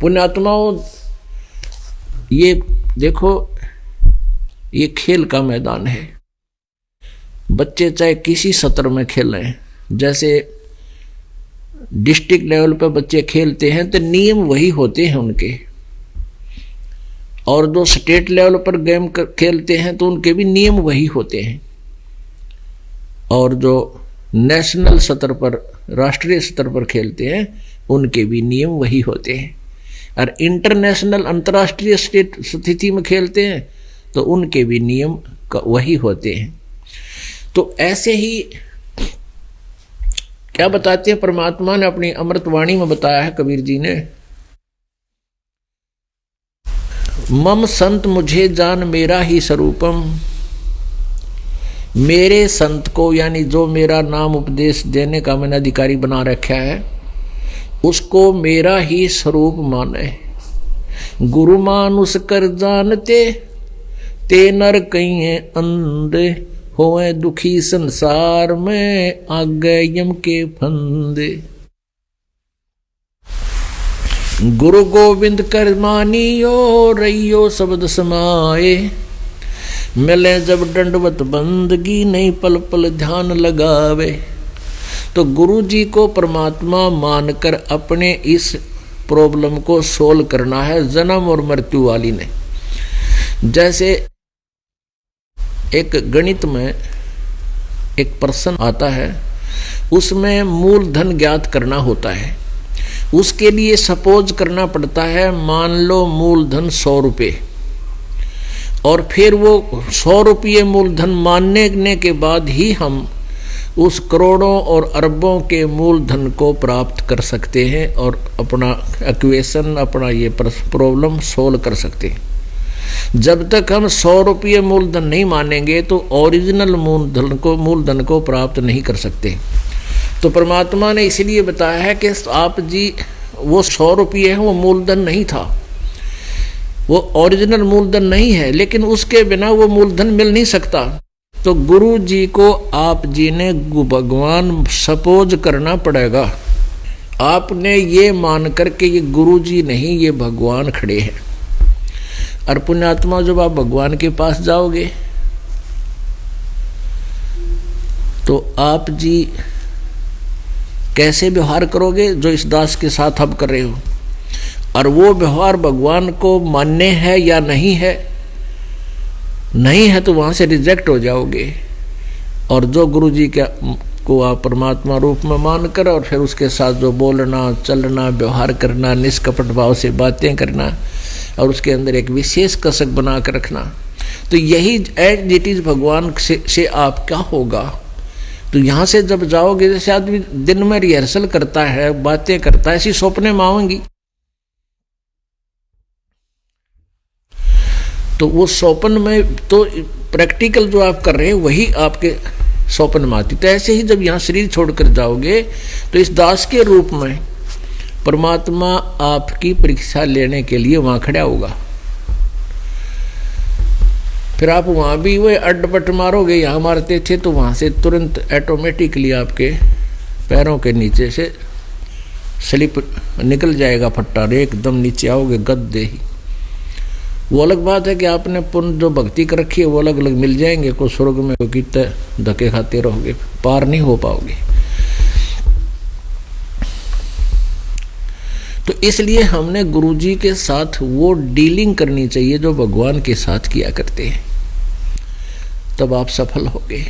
पुण्यात्माओं, ये देखो, ये खेल का मैदान है। बच्चे चाहे किसी सत्र में खेलें, जैसे डिस्ट्रिक्ट लेवल पर बच्चे खेलते हैं तो नियम वही होते हैं उनके, और जो स्टेट लेवल पर गेम खेलते हैं तो उनके भी नियम वही होते हैं, और जो नेशनल स्तर पर, राष्ट्रीय स्तर पर खेलते हैं उनके भी नियम वही होते हैं, और इंटरनेशनल अंतर्राष्ट्रीय स्टेट स्थिति में खेलते हैं तो उनके भी नियम वही होते हैं। तो ऐसे ही क्या बताते हैं परमात्मा ने अपनी अमृतवाणी में बताया है, कबीर जी ने, मम संत मुझे जान मेरा ही स्वरूपम, मेरे संत को यानी जो मेरा नाम उपदेश देने का मैंने अधिकारी बना रखा है उसको मेरा ही स्वरूप माने। गुरु मानुष कर जानते ते नर कहीं अंधे, होए दुखी संसार में आगे यम के फंदे। गुरु गोविंद कर मानियो रहियो शब्द समाए, मिले जब दंडवत बंदगी नहीं पल पल ध्यान लगावे। तो गुरु जी को परमात्मा मानकर अपने इस प्रॉब्लम को सोल्व करना है, जन्म और मृत्यु वाली ने। जैसे एक गणित में एक प्रश्न आता है, उसमें मूलधन ज्ञात करना होता है। उसके लिए सपोज करना पड़ता है, मान लो मूलधन 100 रुपये, और फिर वो 100 रुपये मूलधन मानने के बाद ही हम उस करोड़ों और अरबों के मूलधन को प्राप्त कर सकते हैं और अपना इक्वेशन, अपना ये प्रॉब्लम सोल्व कर सकते हैं। जब तक हम 100 रुपये मूलधन नहीं मानेंगे तो ओरिजिनल मूलधन को प्राप्त नहीं कर सकते। तो परमात्मा ने इसलिए बताया है कि आप जी वो 100 रुपये है, वो मूलधन नहीं था, वो ओरिजिनल मूलधन नहीं है, लेकिन उसके बिना वो मूलधन मिल नहीं सकता। तो गुरु जी को आप जी ने भगवान सपोज करना पड़ेगा। आपने ये मान करके ये गुरु जी नहीं, ये भगवान खड़े हैं। और पुण्यात्मा, जब आप भगवान के पास जाओगे तो आप जी कैसे व्यवहार करोगे, जो इस दास के साथ आप कर रहे हो, और वो व्यवहार भगवान को मान्य है या नहीं है, नहीं है तो वहां से रिजेक्ट हो जाओगे। और जो गुरु जी को आप परमात्मा रूप में मानकर और फिर उसके साथ जो बोलना, चलना, व्यवहार करना, निष्कपट भाव से बातें करना और उसके अंदर एक विशेष कसक बना कर रखना, तो यही एट इट इज भगवान से आप क्या होगा। तो यहाँ से जब जाओगे, जैसे आदमी दिन में रिहर्सल करता है, बातें करता है, ऐसी सपने में आवेंगी। तो वो स्वप्न में तो प्रैक्टिकल जो आप कर रहे हैं वही आपके स्वप्न में आती। तो ऐसे ही जब यहाँ शरीर छोड़कर जाओगे तो इस दास के रूप में परमात्मा आपकी परीक्षा लेने के लिए वहां खड़ा होगा। फिर आप वहां भी वो अड्डपट मारोगे, यहाँ मारते थे, तो वहां से तुरंत ऑटोमेटिकली आपके पैरों के नीचे से स्लिप निकल जाएगा फट्टा, एकदम नीचे आओगे गद्दे ही। वो अलग बात है कि आपने पुण्य जो भक्ति कर रखी है वो अलग अलग मिल जाएंगे, को स्वर्ग में कितने धक्के खाते रहोगे, पार नहीं हो पाओगे। तो इसलिए हमने गुरुजी के साथ वो डीलिंग करनी चाहिए जो भगवान के साथ किया करते हैं, तब आप सफल होगे।